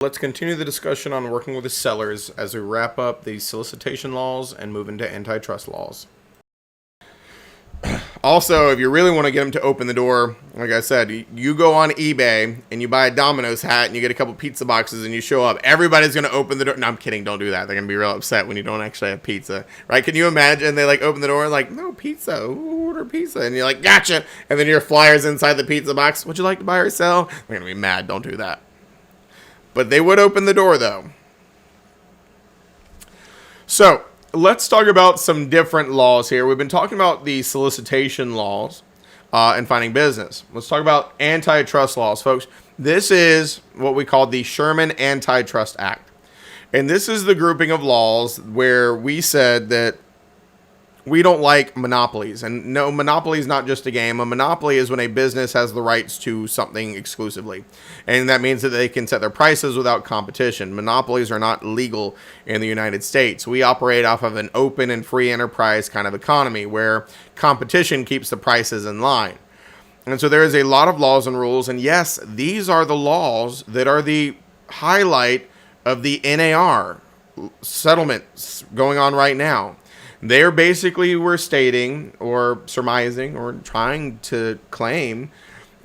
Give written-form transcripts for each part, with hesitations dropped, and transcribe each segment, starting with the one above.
Let's continue the discussion on working with the sellers as we wrap up the solicitation laws and move into antitrust laws. Also, if you really want to get them to open the door, like I said, you go on eBay and you buy a Domino's hat and you get a couple pizza boxes and you show up. Everybody's going to open the door. No, I'm kidding. Don't do that. They're going to be real upset when you don't actually have pizza, right? Can you imagine they like open the door and like, no pizza, order pizza. And you're like, gotcha. And then your flyer's inside the pizza box. Would you like to buy or sell? They're going to be mad. Don't do that. But they would open the door though. So let's talk about some different laws here. We've been talking about the solicitation laws and finding business. Let's talk about antitrust laws, folks. This is what we call the Sherman Antitrust Act. And this is the grouping of laws where we said that we don't like monopolies. And no, monopoly is not just a game. A monopoly is when a business has the rights to something exclusively. And that means that they can set their prices without competition. Monopolies are not legal in the United States. We operate off of an open and free enterprise kind of economy where competition keeps the prices in line. And so there is a lot of laws and rules. And yes, these are the laws that are the highlight of the NAR settlements going on right now. They're basically were stating or surmising or trying to claim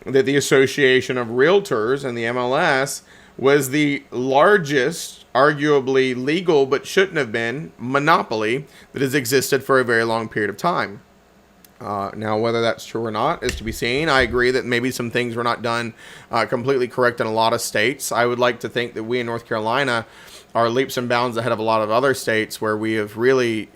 that the Association of Realtors and the MLS was the largest, arguably legal but shouldn't have been, monopoly that has existed for a very long period of time. Now, whether that's true or not is to be seen. I agree that maybe some things were not done completely correct in a lot of states. I would like to think that we in North Carolina are leaps and bounds ahead of a lot of other states where we have really,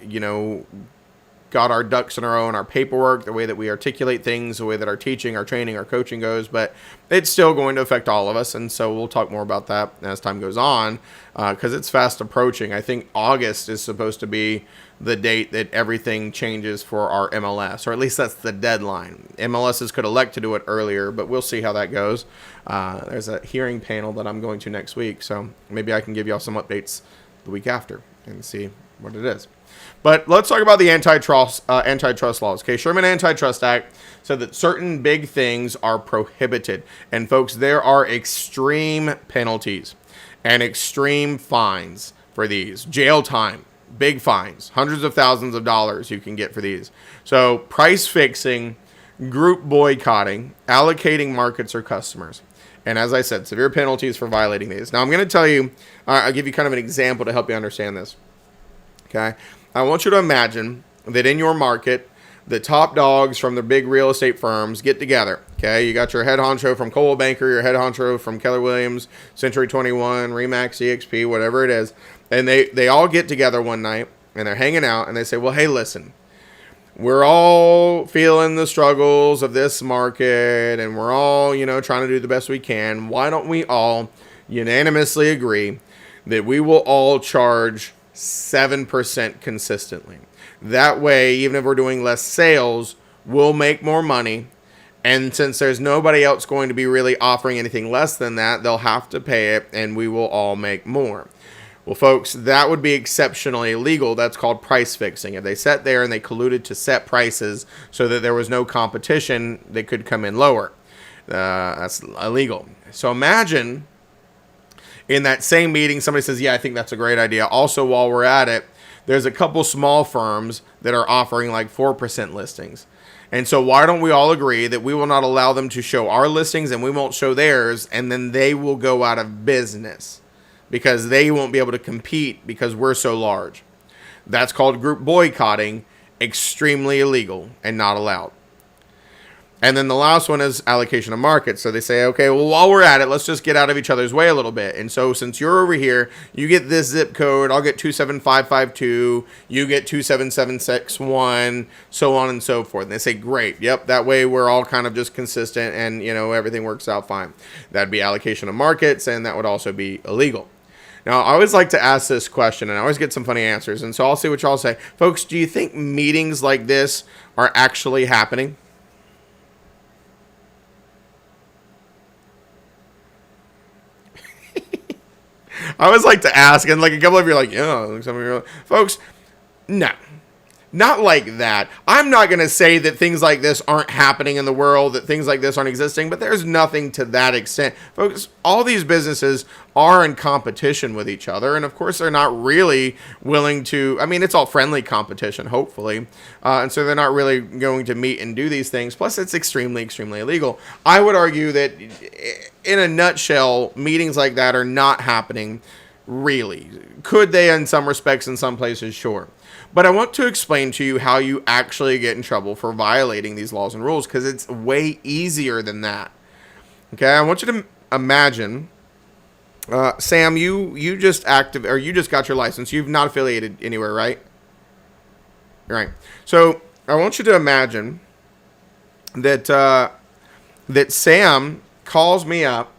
got our ducks in a row in our paperwork, the way that we articulate things, the way that our teaching, our training, our coaching goes. But it's still going to affect all of us. And so we'll talk more about that as time goes on because it's fast approaching. I think August is supposed to be the date that everything changes for our MLS, or at least that's the deadline. MLSs could elect to do it earlier, but we'll see how that goes. There's a hearing panel that I'm going to next week, so maybe I can give y'all some updates the week after and see what it is. But let's talk about the antitrust laws. Okay, Sherman Antitrust Act said that certain big things are prohibited. And folks, there are extreme penalties and extreme fines for these. Jail time, big fines, hundreds of thousands of dollars you can get for these. So price fixing, group boycotting, allocating markets or customers. And as I said, severe penalties for violating these. Now I'm going to tell you, I'll give you kind of an example to help you understand this. Okay, I want you to imagine that in your market, the top dogs from the big real estate firms get together. Okay, you got your head honcho from Coldwell Banker, your head honcho from Keller Williams, Century 21, Remax, EXP, whatever it is. And they all get together one night and they're hanging out and they say, well, hey, listen, we're all feeling the struggles of this market and we're all, trying to do the best we can. Why don't we all unanimously agree that we will all charge 7% consistently? That way, even if we're doing less sales, we'll make more money. And since there's nobody else going to be really offering anything less than that, they'll have to pay it and we will all make more. Well, folks, that would be exceptionally illegal. That's called price fixing. If they sat there and they colluded to set prices so that there was no competition, they could come in lower. That's illegal. So imagine in that same meeting, somebody says, yeah, I think that's a great idea. Also, while we're at it, there's a couple small firms that are offering like 4% listings. And so why don't we all agree that we will not allow them to show our listings and we won't show theirs, and then they will go out of business because they won't be able to compete because we're so large. That's called group boycotting, extremely illegal and not allowed. And then the last one is allocation of markets. So they say, okay, well, while we're at it, let's just get out of each other's way a little bit. And so since you're over here, you get this zip code, I'll get 27552, you get 27761, so on and so forth. And they say, great, yep, that way we're all kind of just consistent and, everything works out fine. That'd be allocation of markets, and that would also be illegal. Now, I always like to ask this question, and I always get some funny answers. And so I'll see what y'all say. Folks, do you think meetings like this are actually happening? I always like to ask, and like a couple of you are like, yeah. Some of you are like, folks, no. Not like that. I'm not going to say that things like this aren't happening in the world, that things like this aren't existing, but there's nothing to that extent. Folks, all these businesses are in competition with each other, and of course they're not really willing to, I mean, it's all friendly competition, hopefully, and so they're not really going to meet and do these things. Plus, it's extremely, extremely illegal. I would argue that, in a nutshell, meetings like that are not happening, really. Could they in some respects, in some places? Sure. But I want to explain to you how you actually get in trouble for violating these laws and rules, because it's way easier than that. Okay, I want you to imagine, Sam, you just got your license. You've not affiliated anywhere, right? Right. So I want you to imagine that that Sam calls me up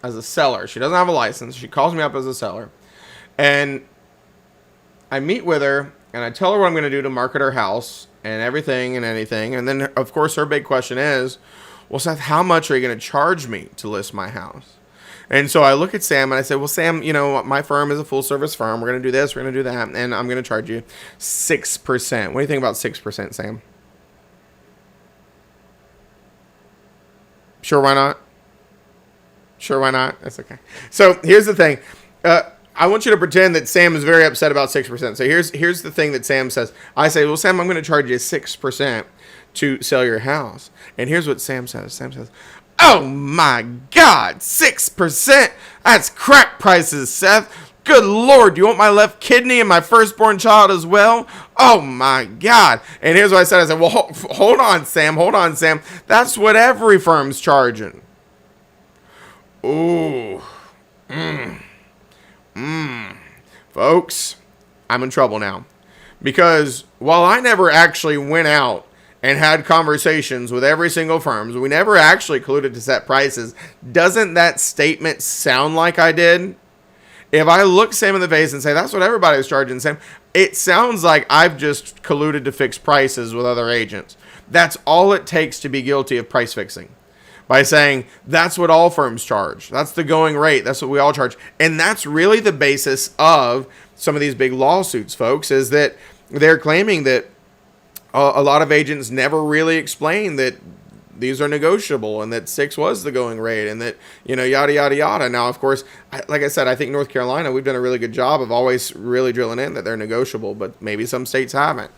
as a seller. She doesn't have a license. She calls me up as a seller, and I meet with her. And I tell her what I'm going to do to market her house and everything and anything. And then, of course, her big question is, well, Seth, how much are you going to charge me to list my house? And so I look at Sam and I say, well, Sam, my firm is a full service firm. We're going to do this. We're going to do that. And I'm going to charge you 6%. What do you think about 6%, Sam? Sure, why not? Sure, why not? That's okay. So here's the thing. I want you to pretend that Sam is very upset about 6%. So here's the thing that Sam says. I say, well, Sam, I'm going to charge you 6% to sell your house. And here's what Sam says. Sam says, oh my God, 6%? That's crack prices, Seth. Good Lord, do you want my left kidney and my firstborn child as well? Oh my God. And here's what I said. I said, well, hold on, Sam. That's what every firm's charging. Ooh. Folks, I'm in trouble now, because while I never actually went out and had conversations with every single firm, we never actually colluded to set prices. Doesn't that statement sound like I did? If I look Sam in the face and say, that's what everybody's charging, Sam, it sounds like I've just colluded to fix prices with other agents. That's all it takes to be guilty of price fixing. By saying, that's what all firms charge. That's the going rate. That's what we all charge. And that's really the basis of some of these big lawsuits, folks, is that they're claiming that a lot of agents never really explain that these are negotiable and that 6 was the going rate and that, yada, yada, yada. Now, of course, like I said, I think North Carolina, we've done a really good job of always really drilling in that they're negotiable, but maybe some states haven't.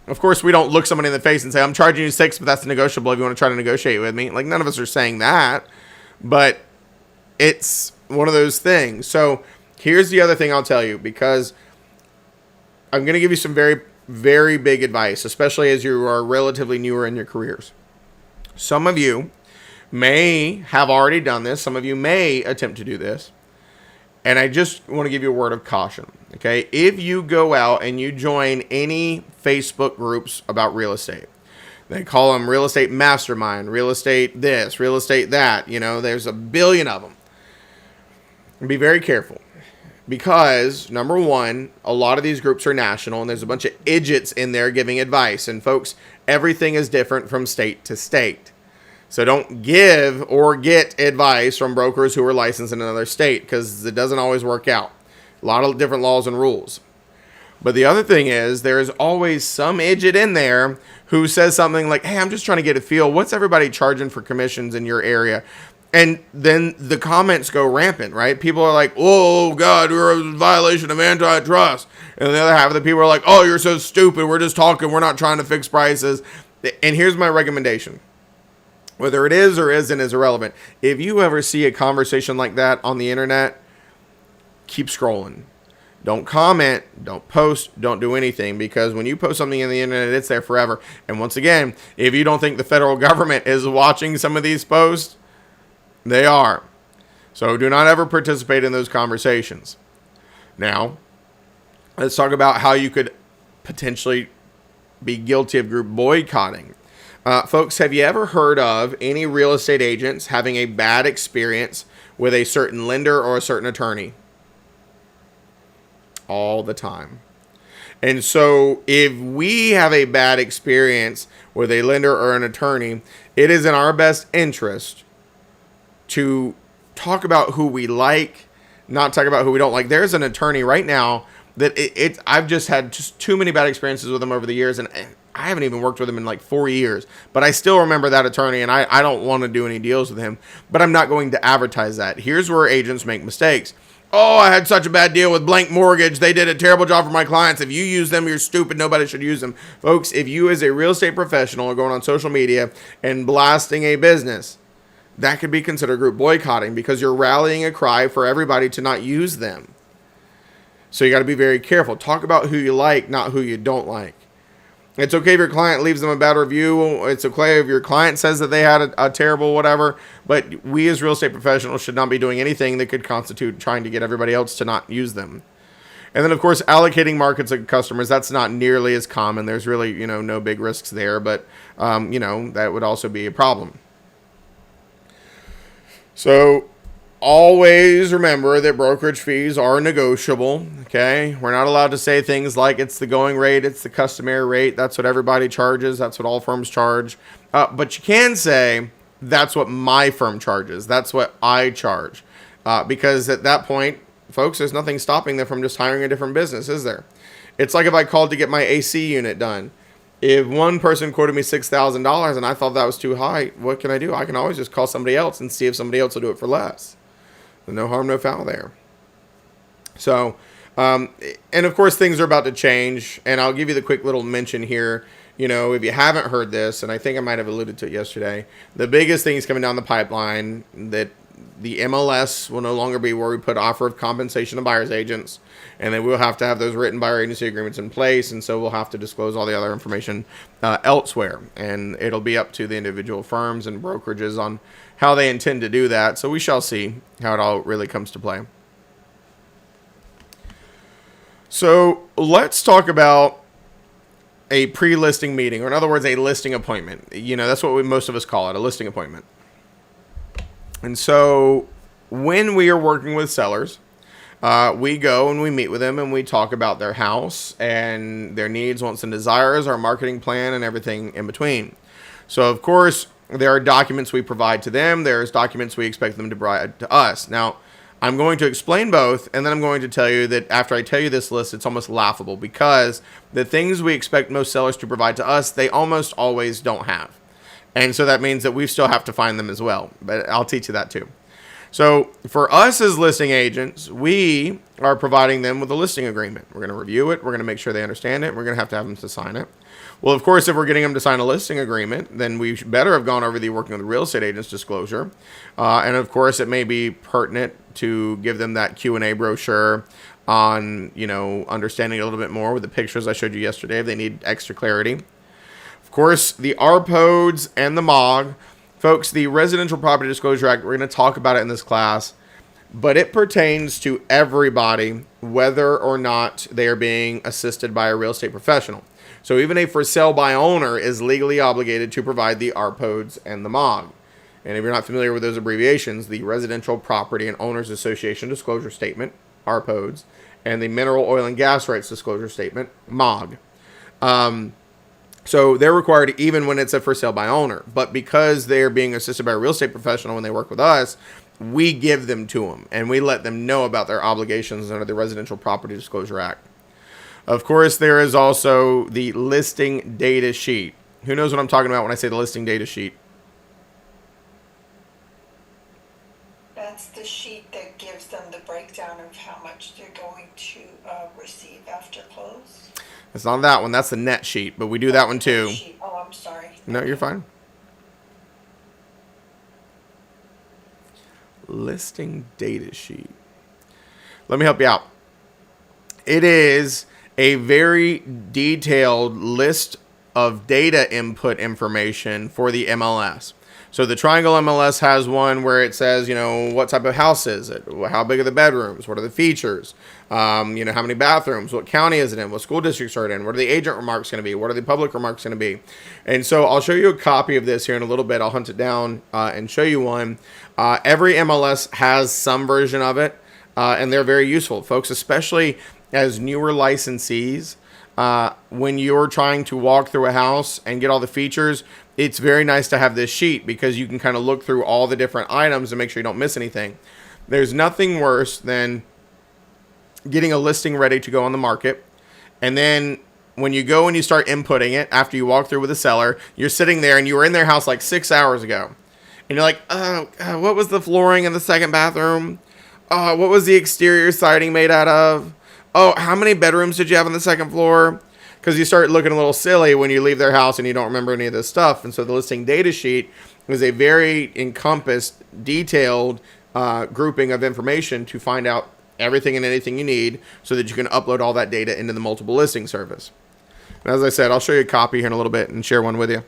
Of course, we don't look somebody in the face and say, I'm charging you 6, but that's negotiable if you want to try to negotiate with me. Like, none of us are saying that, but it's one of those things. So here's the other thing I'll tell you, because I'm going to give you some very, very big advice, especially as you are relatively newer in your careers. Some of you may have already done this. Some of you may attempt to do this. And I just want to give you a word of caution, okay? If you go out and you join any Facebook groups about real estate, they call them real estate mastermind, real estate this, real estate that, there's a billion of them. And be very careful, because number one, a lot of these groups are national and there's a bunch of idiots in there giving advice. And folks, everything is different from state to state. So don't give or get advice from brokers who are licensed in another state, because it doesn't always work out. A lot of different laws and rules. But the other thing is, there is always some idiot in there who says something like, hey, I'm just trying to get a feel. What's everybody charging for commissions in your area? And then the comments go rampant, right? People are like, oh, God, we're a violation of antitrust. And the other half of the people are like, oh, you're so stupid. We're just talking. We're not trying to fix prices. And here's my recommendation. Whether it is or isn't is irrelevant. If you ever see a conversation like that on the internet, keep scrolling. Don't comment, don't post, don't do anything, because when you post something in the internet, it's there forever. And once again, if you don't think the federal government is watching some of these posts, they are. So do not ever participate in those conversations. Now, let's talk about how you could potentially be guilty of group boycotting. Folks, have you ever heard of any real estate agents having a bad experience with a certain lender or a certain attorney? All the time. And so if we have a bad experience with a lender or an attorney, it is in our best interest to talk about who we like, not talk about who we don't like. There's an attorney right now that I've just had just too many bad experiences with them over the years, and I haven't even worked with him in like 4 years, but I still remember that attorney, and I don't want to do any deals with him, but I'm not going to advertise that. Here's where agents make mistakes. Oh, I had such a bad deal with Blank Mortgage. They did a terrible job for my clients. If you use them, you're stupid. Nobody should use them. Folks, if you as a real estate professional are going on social media and blasting a business, that could be considered group boycotting because you're rallying a cry for everybody to not use them. So you got to be very careful. Talk about who you like, not who you don't like. It's okay if your client leaves them a bad review. It's okay if your client says that they had a terrible whatever. But we as real estate professionals should not be doing anything that could constitute trying to get everybody else to not use them. And then, of course, allocating markets of customers. That's not nearly as common. There's really, no big risks there. But, that would also be a problem. So always remember that brokerage fees are negotiable, okay? We're not allowed to say things like it's the going rate, it's the customary rate. That's what everybody charges. That's what all firms charge. But you can say that's what my firm charges. That's what I charge. Because at that point, folks, there's nothing stopping them from just hiring a different business, is there? It's like if I called to get my AC unit done. If one person quoted me $6,000 and I thought that was too high, what can I do? I can always just call somebody else and see if somebody else will do it for less. No harm, no foul there. So, and of course, things are about to change. And I'll give you the quick little mention here. If you haven't heard this, and I think I might have alluded to it yesterday, the biggest thing is coming down the pipeline that the MLS will no longer be where we put offer of compensation to buyer's agents. And then we'll have to have those written buyer agency agreements in place. And so we'll have to disclose all the other information elsewhere. And it'll be up to the individual firms and brokerages on how they intend to do that. So we shall see how it all really comes to play. So let's talk about a pre-listing meeting, or in other words, a listing appointment. That's what most of us call it, a listing appointment. And so when we are working with sellers, we go and we meet with them and we talk about their house and their needs, wants, and desires, our marketing plan, and everything in between. So, of course, there are documents we provide to them. There's documents we expect them to provide to us. Now, I'm going to explain both, and then I'm going to tell you that after I tell you this list, it's almost laughable because the things we expect most sellers to provide to us, they almost always don't have. And so that means that we still have to find them as well. But I'll teach you that too. So for us as listing agents, we are providing them with a listing agreement. We're going to review it. We're going to make sure they understand it. We're going to have them to sign it. Well, of course, if we're getting them to sign a listing agreement, then we better have gone over the working with the real estate agent's disclosure. And of course, it may be pertinent to give them that Q&A brochure on, understanding a little bit more with the pictures I showed you yesterday if they need extra clarity. Of course, the RPODs and the MOG. Folks, the Residential Property Disclosure Act, we're going to talk about it in this class, but it pertains to everybody, whether or not they are being assisted by a real estate professional. So even a for sale by owner is legally obligated to provide the RPODs and the MOG. And if you're not familiar with those abbreviations, the Residential Property and Owners Association Disclosure Statement, RPODs, and the Mineral Oil and Gas Rights Disclosure Statement, MOG. So they're required even when it's a for sale by owner. But because they're being assisted by a real estate professional when they work with us, we give them to them. And we let them know about their obligations under the Residential Property Disclosure Act. Of course, there is also the listing data sheet. Who knows what I'm talking about when I say the listing data sheet? That's the sheet that gives them the breakdown of how much they're going to receive after close. It's not that one. That's the net sheet, but we do that one too. Oh, I'm sorry. No, you're fine. Listing data sheet. Let me help you out. It is a very detailed list of data input information for the MLS. So the Triangle MLS has one where it says, what type of house is it? How big are the bedrooms? What are the features? How many bathrooms? What county is it in? What school districts are it in? What are the agent remarks going to be? What are the public remarks going to be? And so I'll show you a copy of this here in a little bit. I'll hunt it down and show you one. Every MLS has some version of it, and they're very useful, folks, especially as newer licensees. When you're trying to walk through a house and get all the features, it's very nice to have this sheet because you can kind of look through all the different items and make sure you don't miss anything. There's nothing worse than getting a listing ready to go on the market. And then when you go and you start inputting it, after you walk through with the seller, you're sitting there and you were in their house like 6 hours ago. And you're like, what was the flooring in the second bathroom? What was the exterior siding made out of? Oh, how many bedrooms did you have on the second floor? Because you start looking a little silly when you leave their house and you don't remember any of this stuff. And so the listing data sheet is a very encompassed, detailed grouping of information to find out everything and anything you need so that you can upload all that data into the multiple listing service. And as I said, I'll show you a copy here in a little bit and share one with you.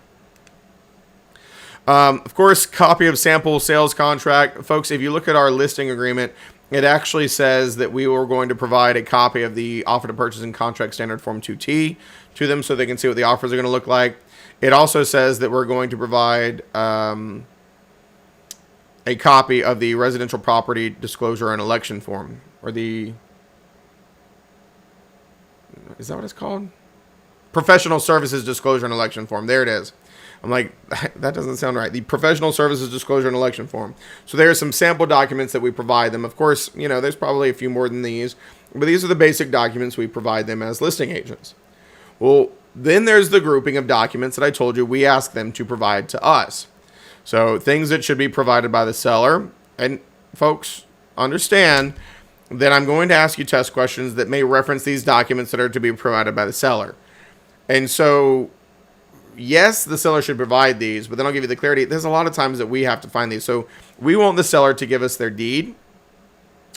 Of course, copy of sample sales contract. Folks, if you look at our listing agreement, it actually says that we were going to provide a copy of the offer to purchase and contract standard form 2T to them so they can see what the offers are going to look like. It also says that we're going to provide a copy of the residential property disclosure and election form, or is that what it's called? Professional services disclosure and election form. There it is. I'm like, that doesn't sound right. The professional services disclosure and election form. So there are some sample documents that we provide them. Of course, there's probably a few more than these, but these are the basic documents we provide them as listing agents. Well, then there's the grouping of documents that I told you we ask them to provide to us. So things that should be provided by the seller. And folks, understand that I'm going to ask you test questions that may reference these documents that are to be provided by the seller. And so, yes, the seller should provide these, but then I'll give you the clarity. There's a lot of times that we have to find these. So we want the seller to give us their deed.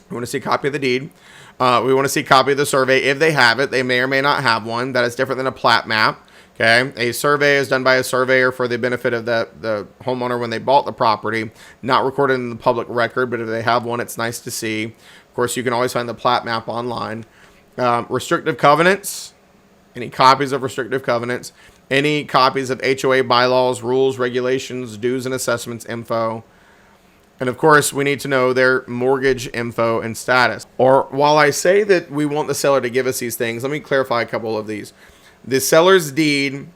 We want to see a copy of the deed. We want to see a copy of the survey if they have it. They may or may not have one. That is different than a plat map. Okay, a survey is done by a surveyor for the benefit of the homeowner when they bought the property, not recorded in the public record, but if they have one, it's nice to see. Of course, you can always find the plat map online. Restrictive covenants, any copies of restrictive covenants, any copies of HOA bylaws, rules, regulations, dues and assessments info. And of course, we need to know their mortgage info and status. Or while I say that we want the seller to give us these things, let me clarify a couple of these. The seller's deed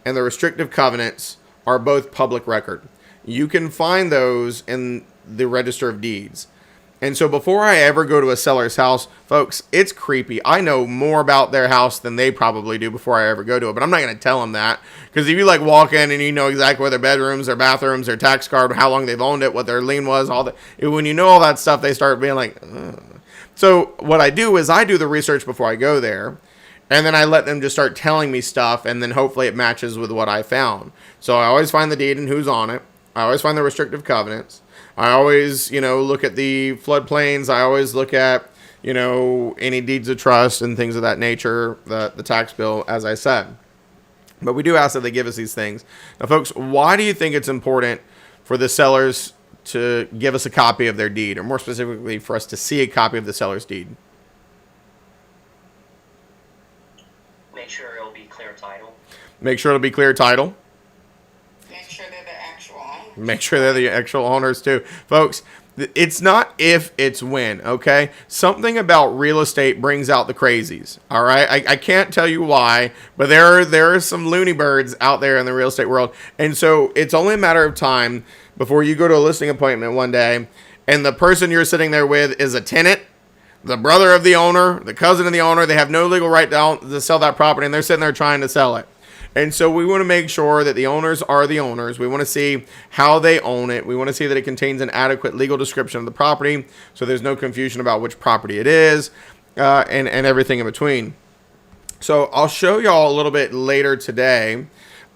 and the restrictive covenants are both public record. You can find those in the Register of Deeds. And so before I ever go to a seller's house, folks, it's creepy. I know more about their house than they probably do before I ever go to it. But I'm not going to tell them that. Because if you walk in and you know exactly where their bedrooms, their bathrooms, their tax card, how long they've owned it, what their lien was, when you know all that stuff, they start being like, ugh. So what I do is I do the research before I go there. And then I let them just start telling me stuff, and then hopefully it matches with what I found. So I always find the deed and who's on it. I always find the restrictive covenants. I always, look at the floodplains. I always look at, any deeds of trust and things of that nature, the tax bill, as I said. But we do ask that they give us these things. Now, folks, why do you think it's important for the sellers to give us a copy of their deed, or more specifically, for us to see a copy of the seller's deed? Make sure it'll be clear title. Make sure it'll be clear title. Make sure they're the actual owners. Make sure they're the actual owners too. Folks, it's not if, it's when, okay? Something about real estate brings out the crazies, all right? I can't tell you why, but there are some loony birds out there in the real estate world. And so it's only a matter of time before you go to a listing appointment one day and the person you're sitting there with is a tenant, the brother of the owner, the cousin of the owner. They have no legal right to sell that property, and they're sitting there trying to sell it. And so we want to make sure that the owners are the owners. We want to see how they own it. We want to see that it contains an adequate legal description of the property, so there's no confusion about which property it is, and everything in between. So I'll show y'all a little bit later today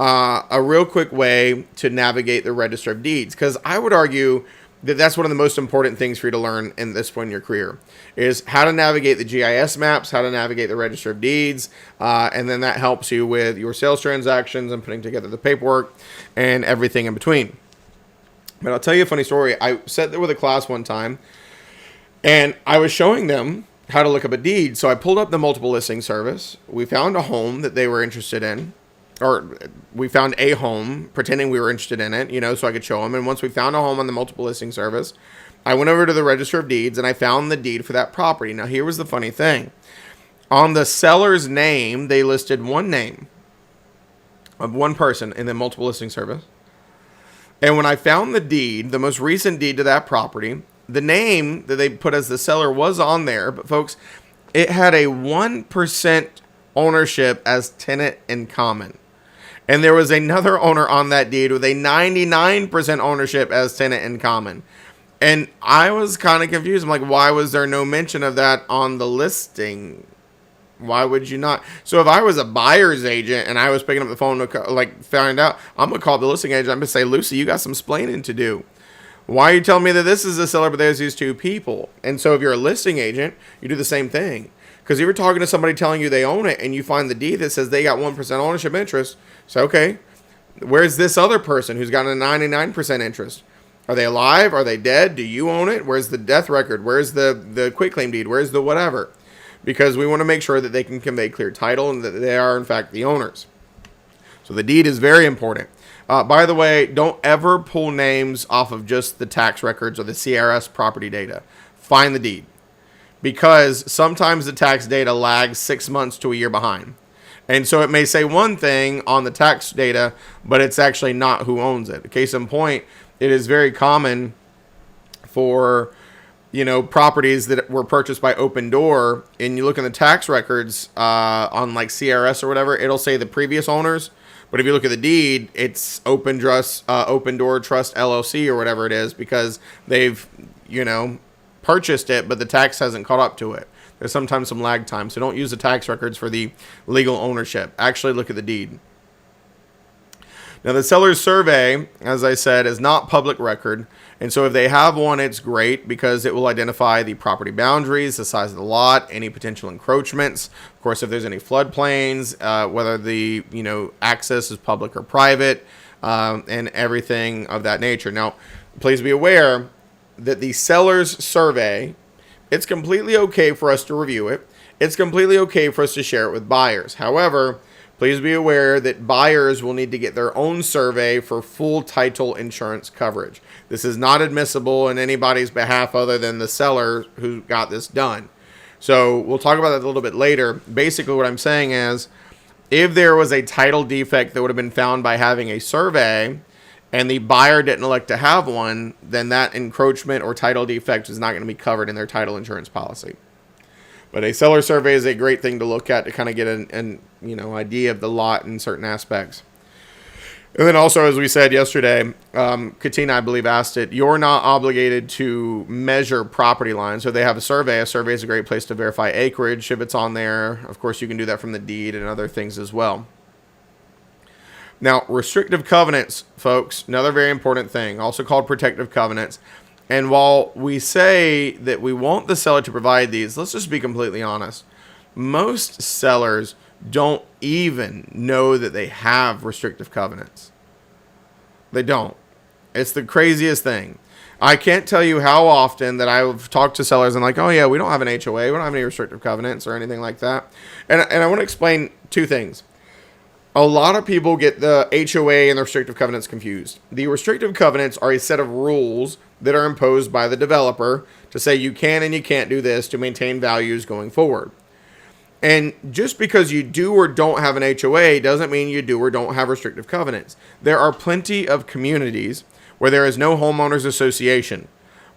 a real quick way to navigate the Register of Deeds, because I would argue that that's one of the most important things for you to learn in this point in your career, is how to navigate the GIS maps, how to navigate the Register of Deeds, and then that helps you with your sales transactions and putting together the paperwork and everything in between. But I'll tell you a funny story. I sat there with a class one time, and I was showing them how to look up a deed. So I pulled up the multiple listing service. We found a home that they were interested in. Or we found a home, pretending we were interested in it, so I could show them. And once we found a home on the multiple listing service, I went over to the Register of Deeds and I found the deed for that property. Now, here was the funny thing. On the seller's name, they listed one name of one person in the multiple listing service. And when I found the deed, the most recent deed to that property, the name that they put as the seller was on there. But folks, it had a 1% ownership as tenant in common. And there was another owner on that deed with a 99% ownership as tenant in common. And I was kind of confused. I'm like, why was there no mention of that on the listing? Why would you not? So if I was a buyer's agent and I was picking up the phone to like find out, I'm going to call the listing agent. I'm going to say, Lucy, you got some splaining to do. Why are you telling me that this is a seller, but there's these two people? And so if you're a listing agent, you do the same thing. Because if you're talking to somebody telling you they own it and you find the deed that says they got 1% ownership interest, so okay, where's this other person who's got a 99% interest? Are they alive? Are they dead? Do you own it? Where's the death record? Where's the quitclaim deed? Where's the whatever? Because we want to make sure that they can convey clear title and that they are, in fact, the owners. So the deed is very important. By the way, don't ever pull names off of just the tax records or the CRS property data. Find the deed. Because sometimes the tax data lags 6 months to a year behind. And so it may say one thing on the tax data, but it's actually not who owns it. Case in point, it is very common for, properties that were purchased by Open Door, and you look in the tax records on like CRS or whatever, it'll say the previous owners. But if you look at the deed, it's Open Door Trust LLC or whatever it is, because they've, purchased it, but the tax hasn't caught up to it. There's sometimes some lag time. So don't use the tax records for the legal ownership. Actually look at the deed. Now the seller's survey, as I said, is not public record. And so if they have one, it's great because it will identify the property boundaries, the size of the lot, any potential encroachments. Of course, if there's any floodplains, whether the access is public or private, and everything of that nature. Now, please be aware that the seller's survey, it's completely okay for us to review it. It's completely okay for us to share it with buyers. However, please be aware that buyers will need to get their own survey for full title insurance coverage. This is not admissible in anybody's behalf other than the seller who got this done. So we'll talk about that a little bit later. Basically what I'm saying is, if there was a title defect that would have been found by having a survey, and the buyer didn't elect to have one, then that encroachment or title defect is not going to be covered in their title insurance policy. But a seller survey is a great thing to look at to kind of get an idea of the lot in certain aspects. And then also, as we said yesterday, Katina, I believe, asked it, you're not obligated to measure property lines. So they have a survey. A survey is a great place to verify acreage if it's on there. Of course, you can do that from the deed and other things as well. Now, restrictive covenants, folks, another very important thing, also called protective covenants. And while we say that we want the seller to provide these, let's just be completely honest. Most sellers don't even know that they have restrictive covenants. They don't. It's the craziest thing. I can't tell you how often that I've talked to sellers and like, oh yeah, we don't have an HOA, we don't have any restrictive covenants or anything like that. And I want to explain two things. A lot of people get the HOA and the restrictive covenants confused. The restrictive covenants are a set of rules that are imposed by the developer to say you can and you can't do this to maintain values going forward. And just because you do or don't have an HOA doesn't mean you do or don't have restrictive covenants. There are plenty of communities where there is no homeowners association,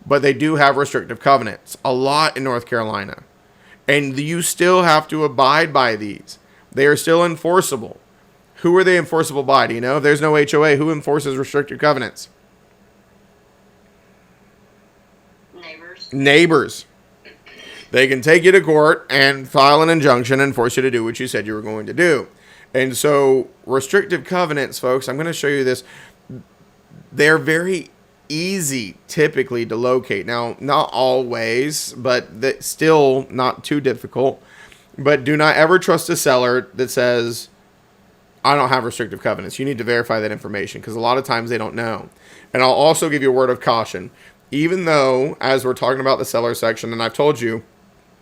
but they do have restrictive covenants. A lot in North Carolina. And you still have to abide by these. They are still enforceable. Who are they enforceable by? Do you know? If there's no HOA, who enforces restrictive covenants? Neighbors. They can take you to court and file an injunction and force you to do what you said you were going to do. And so restrictive covenants, folks, I'm going to show you this. They're very easy typically to locate. Now, not always, but still not too difficult. But do not ever trust a seller that says, I don't have restrictive covenants. You need to verify that information because a lot of times they don't know. And I'll also give you a word of caution. Even though, as we're talking about the seller section, and I've told you,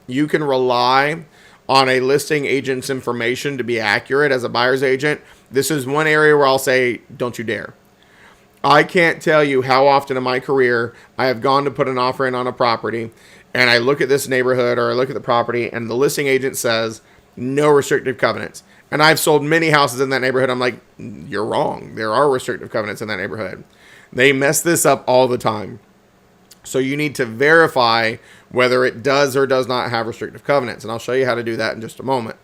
you can rely on a listing agent's information to be accurate as a buyer's agent. This is one area where I'll say, don't you dare. I can't tell you how often in my career I have gone to put an offer in on a property, and I look at this neighborhood or I look at the property, and the listing agent says, no restrictive covenants. And I've sold many houses in that neighborhood. I'm like, you're wrong. There are restrictive covenants in that neighborhood. They mess this up all the time. So you need to verify whether it does or does not have restrictive covenants. And I'll show you how to do that in just a moment.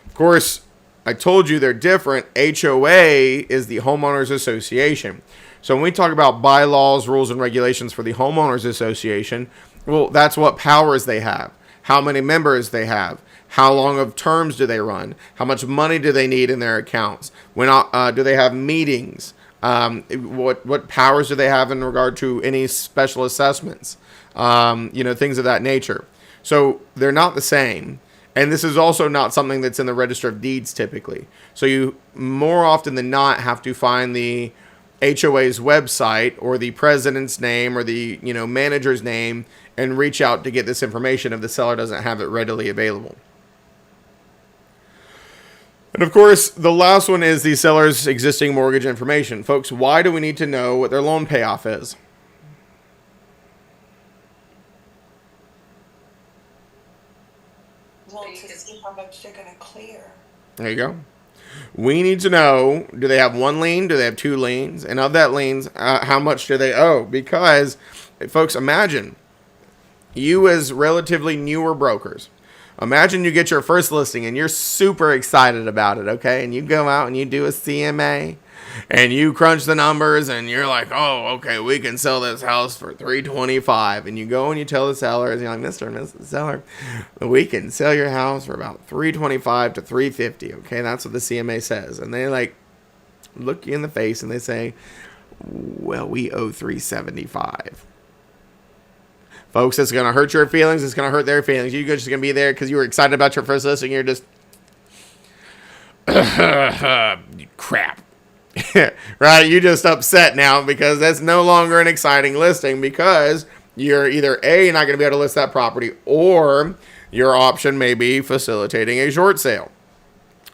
Of course, I told you they're different. HOA is the homeowners association. So when we talk about bylaws, rules, and regulations for the homeowners association, well, that's what powers they have, how many members they have, how long of terms do they run, how much money do they need in their accounts, when do they have meetings, what powers do they have in regard to any special assessments, things of that nature. So they're not the same. And this is also not something that's in the Register of Deeds typically. So you more often than not have to find the HOA's website or the president's name or the manager's name and reach out to get this information if the seller doesn't have it readily available. And of course, the last one is the seller's existing mortgage information. Folks, why do we need to know what their loan payoff is? Well, to see how much they're gonna clear. There you go. We need to know, do they have one lien? Do they have two liens? And of that liens, how much do they owe? Because, folks, imagine you as relatively newer brokers. Imagine you get your first listing and you're super excited about it, okay? And you go out and you do a CMA and you crunch the numbers and you're like, oh, okay, we can sell this house for $325. And you go and you tell the seller, and you're like, Mr. and Mrs. Seller, we can sell your house for about $325 to $350. Okay, that's what the CMA says. And they like look you in the face and they say, well, we owe $375. Folks, it's going to hurt your feelings. It's going to hurt their feelings. You're just going to be there because you were excited about your first listing. You're just, crap. Right? You're just upset now because that's no longer an exciting listing because you're either A, not going to be able to list that property, or your option may be facilitating a short sale.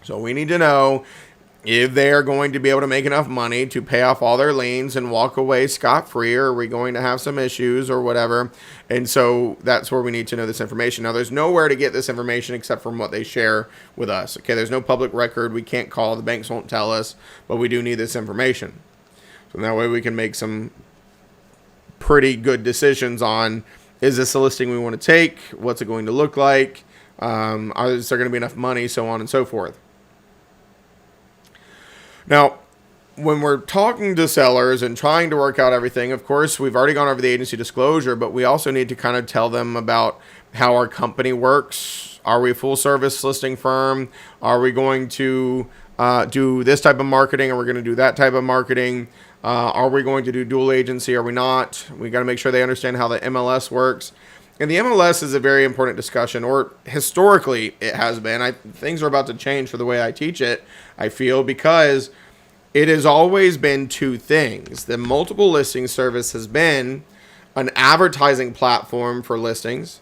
So we need to know if they are going to be able to make enough money to pay off all their liens and walk away scot-free, or are we going to have some issues or whatever. And so that's where we need to know this information. Now, there's nowhere to get this information except from what they share with us. Okay, there's no public record. We can't call. The banks won't tell us, but we do need this information. So that way we can make some pretty good decisions on, is this a listing we want to take? What's it going to look like? Is there going to be enough money? So on and so forth. Now, when we're talking to sellers and trying to work out everything, of course, we've already gone over the agency disclosure, but we also need to kind of tell them about how our company works. Are we a full service listing firm? Are we going to do this type of marketing? Are we going to do that type of marketing? Are we going to do dual agency? Are we not? We got to make sure they understand how the MLS works. And the MLS is a very important discussion, or historically it has been. Things are about to change for the way I teach it, I feel, because it has always been two things. The multiple listing service has been an advertising platform for listings,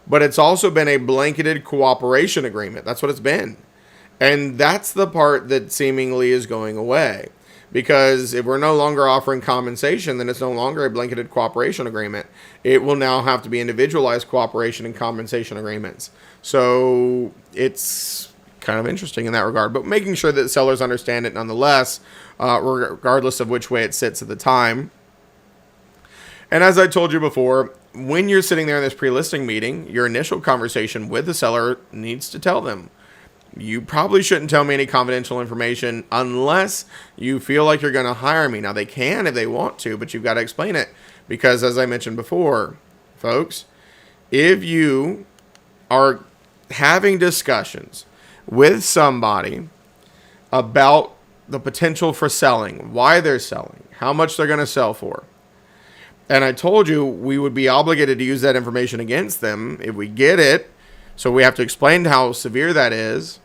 but it's also been a blanketed cooperation agreement. That's what it's been. And that's the part that seemingly is going away. Because if we're no longer offering compensation, then it's no longer a blanketed cooperation agreement. It will now have to be individualized cooperation and compensation agreements. So it's kind of interesting in that regard. But making sure that sellers understand it nonetheless, regardless of which way it sits at the time. And as I told you before, when you're sitting there in this pre-listing meeting, your initial conversation with the seller needs to tell them, you probably shouldn't tell me any confidential information unless you feel like you're going to hire me. Now, they can if they want to, but you've got to explain it. Because as I mentioned before, folks, if you are having discussions with somebody about the potential for selling, why they're selling, how much they're going to sell for, and I told you we would be obligated to use that information against them if we get it, so we have to explain how severe that is.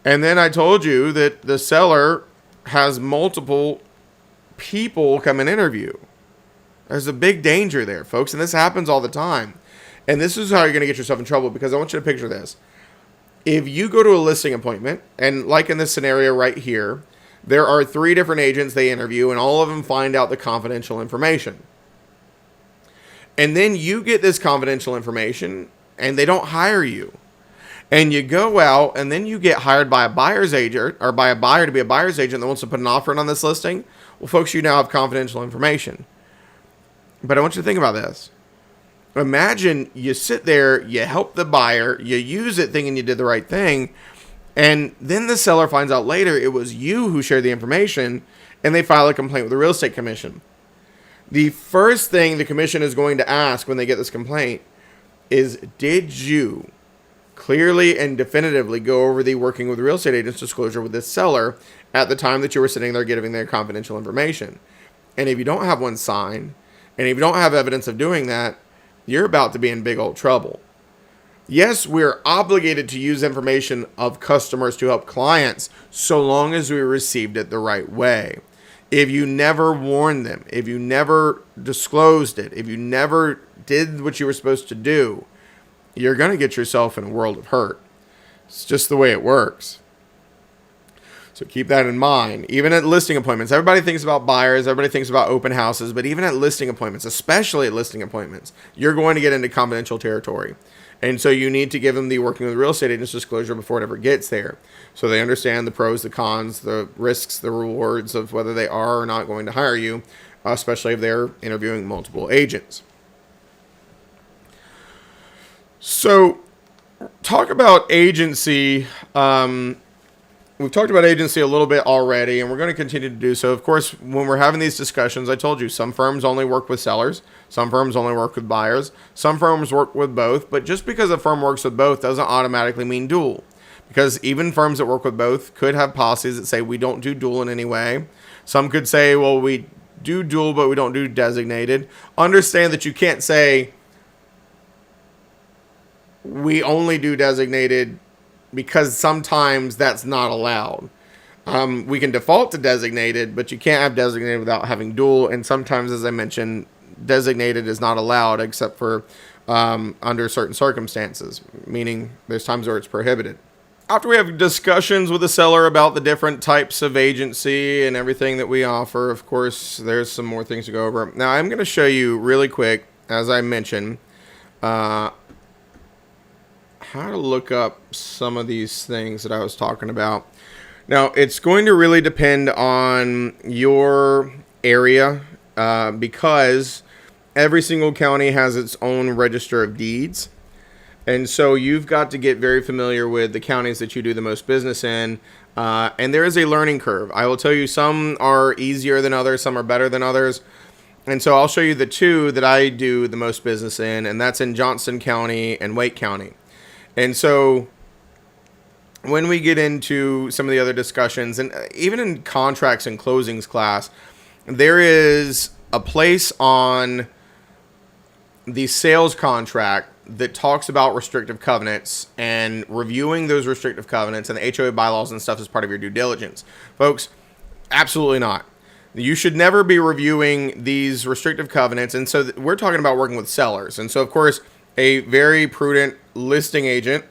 And then I told you that the seller has multiple people come and interview. There's a big danger there, folks, and this happens all the time. And this is how you're going to get yourself in trouble, because I want you to picture this. If you go to a listing appointment, and like in this scenario right here, there are 3 different agents they interview, and all of them find out the confidential information. And then you get this confidential information, and they don't hire you. And you go out, and then you get hired by a buyer's agent, or by a buyer to be a buyer's agent that wants to put an offer in on this listing. Well, folks, you now have confidential information. But I want you to think about this. Imagine you sit there, you help the buyer, you use it thinking you did the right thing, and then the seller finds out later it was you who shared the information, and they file a complaint with the real estate commission. The first thing the commission is going to ask when they get this complaint is, did you clearly and definitively go over the working with real estate agents disclosure with this seller at the time that you were sitting there giving their confidential information? And if you don't have one signed, and if you don't have evidence of doing that, you're about to be in big old trouble. Yes, we're obligated to use information of customers to help clients so long as we received it the right way. If you never warned them, if you never disclosed it, if you never did what you were supposed to do, you're going to get yourself in a world of hurt. It's just the way it works. So keep that in mind. Even at listing appointments, everybody thinks about buyers, everybody thinks about open houses, but even at listing appointments, especially at listing appointments, you're going to get into confidential territory. And so you need to give them the working with real estate agents disclosure before it ever gets there. So they understand the pros, the cons, the risks, the rewards of whether they are or not going to hire you, especially if they're interviewing multiple agents. So talk about agency. We've talked about agency a little bit already, and we're going to continue to do so. Of course, when we're having these discussions, I told you, some firms only work with sellers. Some firms only work with buyers. Some firms work with both. But just because a firm works with both doesn't automatically mean dual. Because even firms that work with both could have policies that say we don't do dual in any way. Some could say, well, we do dual, but we don't do designated. Understand that you can't say we only do designated, because sometimes that's not allowed. We can default to designated, but you can't have designated without having dual. And sometimes, as I mentioned, designated is not allowed except for under certain circumstances, meaning there's times where it's prohibited. After we have discussions with the seller about the different types of agency and everything that we offer, of course, there's some more things to go over. Now, I'm going to show you really quick, as I mentioned, how to look up some of these things that I was talking about. Now, it's going to really depend on your area because every single county has its own register of deeds. And so you've got to get very familiar with the counties that you do the most business in. And there is a learning curve. I will tell you, some are easier than others, some are better than others. And so I'll show you the two that I do the most business in, and that's in Johnson County and Wake County. And so when we get into some of the other discussions, and even in contracts and closings class, there is a place on the sales contract that talks about restrictive covenants and reviewing those restrictive covenants and the HOA bylaws and stuff as part of your due diligence. Folks, absolutely not. You should never be reviewing these restrictive covenants. And so we're talking about working with sellers. And so, of course, a very prudent listing agent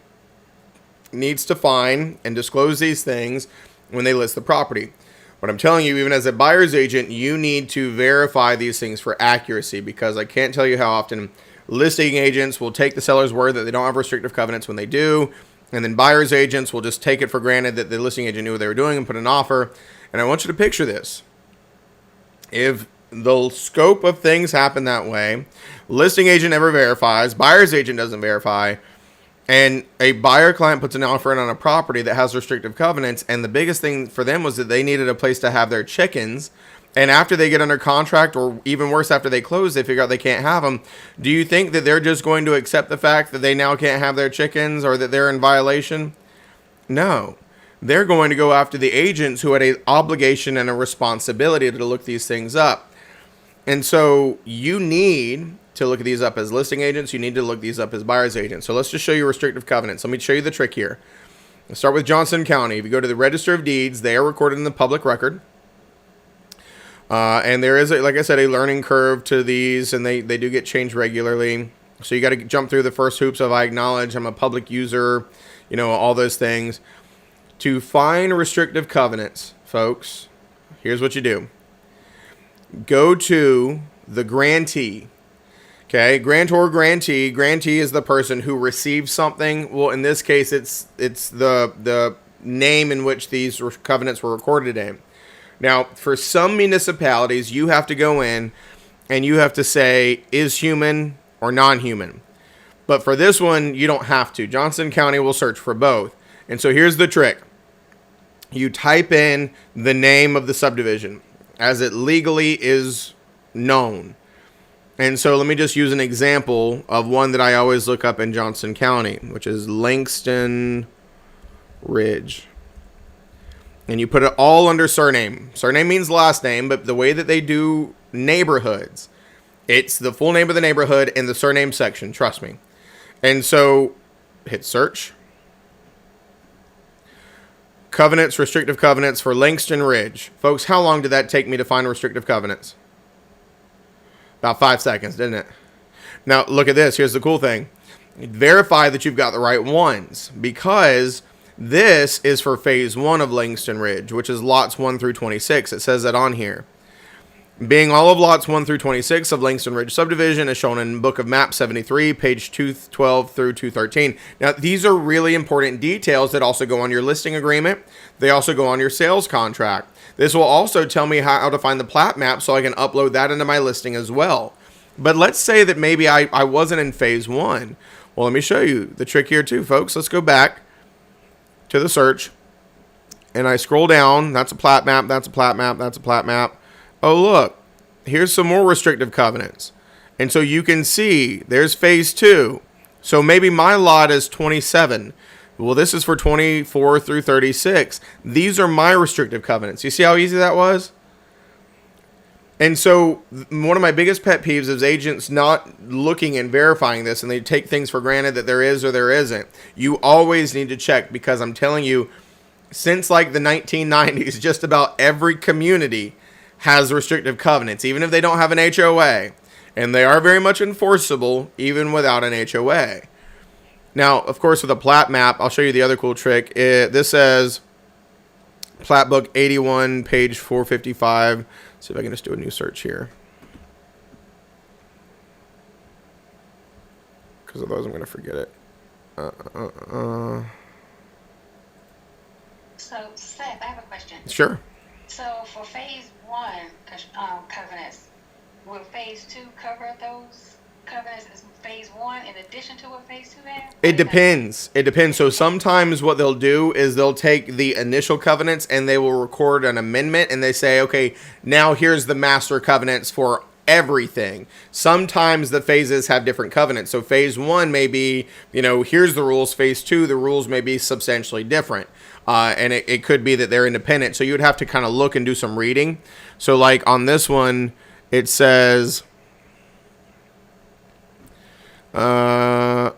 needs to find and disclose these things when they list the property. But I'm telling you, even as a buyer's agent, you need to verify these things for accuracy, because I can't tell you how often listing agents will take the seller's word that they don't have restrictive covenants when they do, and then buyer's agents will just take it for granted that the listing agent knew what they were doing and put an offer. And I want you to picture this. If the scope of things happen that way, listing agent never verifies, buyer's agent doesn't verify, and a buyer client puts an offer in on a property that has restrictive covenants, and the biggest thing for them was that they needed a place to have their chickens, and after they get under contract, or even worse, after they close, they figure out they can't have them. Do you think that they're just going to accept the fact that they now can't have their chickens, or that they're in violation? No. They're going to go after the agents who had an obligation and a responsibility to look these things up. And so you need to look these up as listing agents. You need to look these up as buyer's agents. So let's just show you restrictive covenants. Let me show you the trick here. Let's start with Johnson County. If you go to the Register of Deeds, they are recorded in the public record. And there is, like I said, a learning curve to these, and they do get changed regularly. So you got to jump through the first hoops of I acknowledge I'm a public user, all those things. To find restrictive covenants, folks, here's what you do. Go to the grantee. Okay, grantor, grantee. Grantee is the person who receives something. Well, in this case, it's the name in which these covenants were recorded in. Now, for some municipalities, you have to go in and you have to say is human or non-human. But for this one, you don't have to. Johnson County will search for both. And so here's the trick. You type in the name of the subdivision as it legally is known. And so let me just use an example of one that I always look up in Johnson County, which is Langston Ridge. And you put it all under surname. Surname means last name, but the way that they do neighborhoods, it's the full name of the neighborhood in the surname section, trust me. And so hit search. Covenants, restrictive covenants for Langston Ridge. Folks, how long did that take me to find restrictive covenants? About 5 seconds, didn't it? Now, look at this. Here's the cool thing. Verify that you've got the right ones, because this is for phase 1 of Langston Ridge, which is lots 1 through 26. It says that on here. Being all of lots 1 through 26 of Langston Ridge subdivision is shown in Book of Map 73, page 212 through 213. Now, these are really important details that also go on your listing agreement. They also go on your sales contract. This will also tell me how to find the plat map so I can upload that into my listing as well. But let's say that maybe I wasn't in phase 1. Well, let me show you the trick here too, folks. Let's go back to the search, and I scroll down. That's a plat map. That's a plat map. That's a plat map. Oh, look, here's some more restrictive covenants. And so you can see there's phase 2. So maybe my lot is 27. Well, this is for 24 through 36. These are my restrictive covenants. You see how easy that was? And so one of my biggest pet peeves is agents not looking and verifying this, and they take things for granted that there is or there isn't. You always need to check, because I'm telling you, since like the 1990s, just about every community has restrictive covenants, even if they don't have an HOA. And they are very much enforceable even without an HOA. Now, of course, with a plat map, I'll show you the other cool trick. This says Plat Book 81, page 455. See if I can just do a new search here, because otherwise I'm going to forget it. So, Seth, I have a question. Sure. So, for phase 1 covenants, will phase 2 cover those covenants as phase 1 in addition to what phase 2 has? It depends. It depends. So sometimes what they'll do is they'll take the initial covenants and they will record an amendment, and they say, okay, now here's the master covenants for everything. Sometimes the phases have different covenants. So phase 1 may be, here's the rules. Phase 2, the rules may be substantially different. And it could be that they're independent. So you would have to kind of look and do some reading. So like on this one, it says, it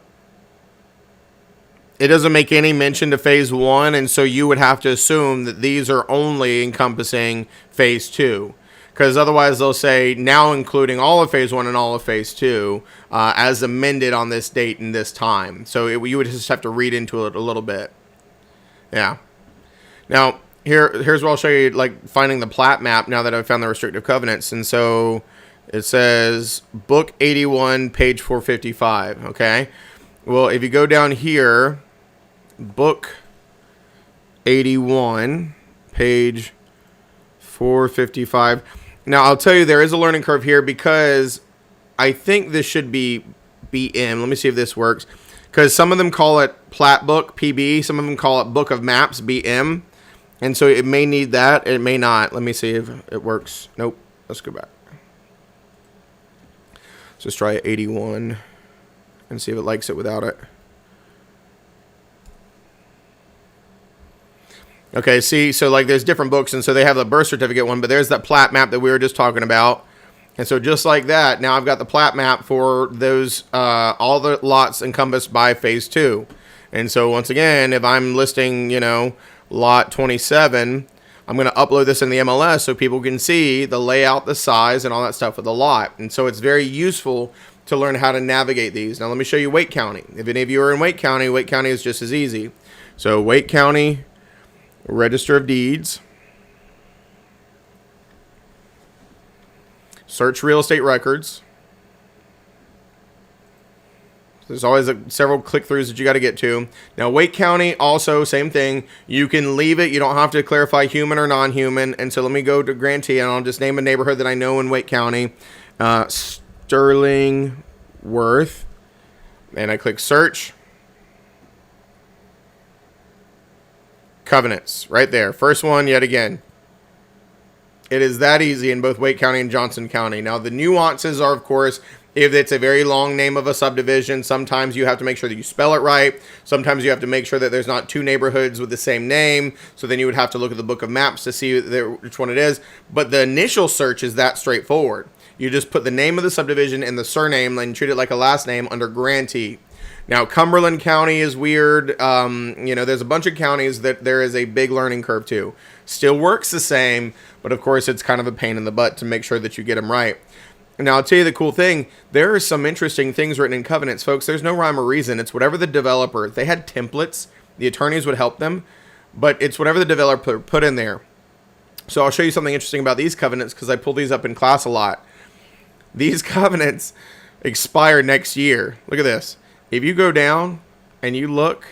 doesn't make any mention to phase 1. And so you would have to assume that these are only encompassing phase 2. Because otherwise they'll say now including all of phase 1 and all of phase 2 as amended on this date and this time. So you would just have to read into it a little bit. Yeah. Now, here's what I'll show you, like finding the plat map now that I've found the restrictive covenants. And so it says Book 81, page 455. Okay. Well, if you go down here, Book 81, page 455. Now, I'll tell you, there is a learning curve here, because I think this should be BM. Let me see if this works. Because some of them call it Plat Book, PB. Some of them call it Book of Maps, BM. And so it may need that. It may not. Let me see if it works. Nope. Let's go back. So let's try 81 and see if it likes it without it. Okay, see, so like there's different books, and so they have the birth certificate one, but there's that plat map that we were just talking about. And so just like that, now I've got the plat map for those, all the lots encompassed by phase 2. And so once again, if I'm listing, lot 27, I'm going to upload this in the MLS so people can see the layout, the size, and all that stuff of the lot. And so it's very useful to learn how to navigate these. Now let me show you Wake County. If any of you are in Wake County is just as easy. So Wake County Register of Deeds. Search real estate records. There's always several click-throughs that you got to get to. Now, Wake County, also, same thing. You can leave it. You don't have to clarify human or non-human. And so let me go to Grantee, and I'll just name a neighborhood that I know in Wake County. Sterling Worth. And I click search. Covenants, right there. First one yet again. It is that easy in both Wake County and Johnson County. Now, the nuances are, of course, if it's a very long name of a subdivision, sometimes you have to make sure that you spell it right. Sometimes you have to make sure that there's not two neighborhoods with the same name. So then you would have to look at the book of maps to see which one it is. But the initial search is that straightforward. You just put the name of the subdivision and the surname and treat it like a last name under grantee. Now, Cumberland County is weird. There's a bunch of counties that there is a big learning curve to. Still works the same, but of course it's kind of a pain in the butt to make sure that you get them right. Now, I'll tell you the cool thing. There are some interesting things written in covenants, folks. There's no rhyme or reason. It's whatever the developer, if they had templates, the attorneys would help them, but it's whatever the developer put in there. So I'll show you something interesting about these covenants because I pull these up in class a lot. These covenants expire next year. Look at this. If you go down and you look,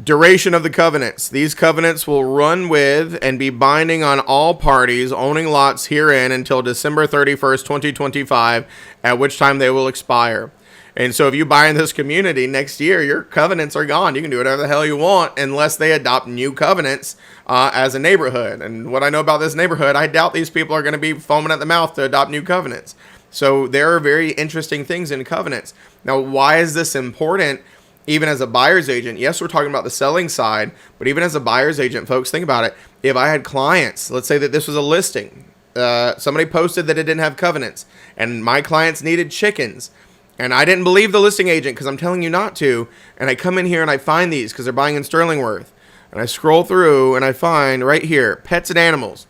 duration of the covenants. These covenants will run with and be binding on all parties owning lots herein until December 31st, 2025, at which time they will expire. And so if you buy in this community next year, your covenants are gone. You can do whatever the hell you want unless they adopt new covenants as a neighborhood. And what I know about this neighborhood, I doubt these people are going to be foaming at the mouth to adopt new covenants. So there are very interesting things in covenants. Now, why is this important? Even as a buyer's agent, yes, we're talking about the selling side, but even as a buyer's agent, folks, think about it. If I had clients, let's say that this was a listing, somebody posted that it didn't have covenants, and my clients needed chickens, and I didn't believe the listing agent because I'm telling you not to, and I come in here and I find these because they're buying in Sterling Worth, and I scroll through and I find right here, pets and animals.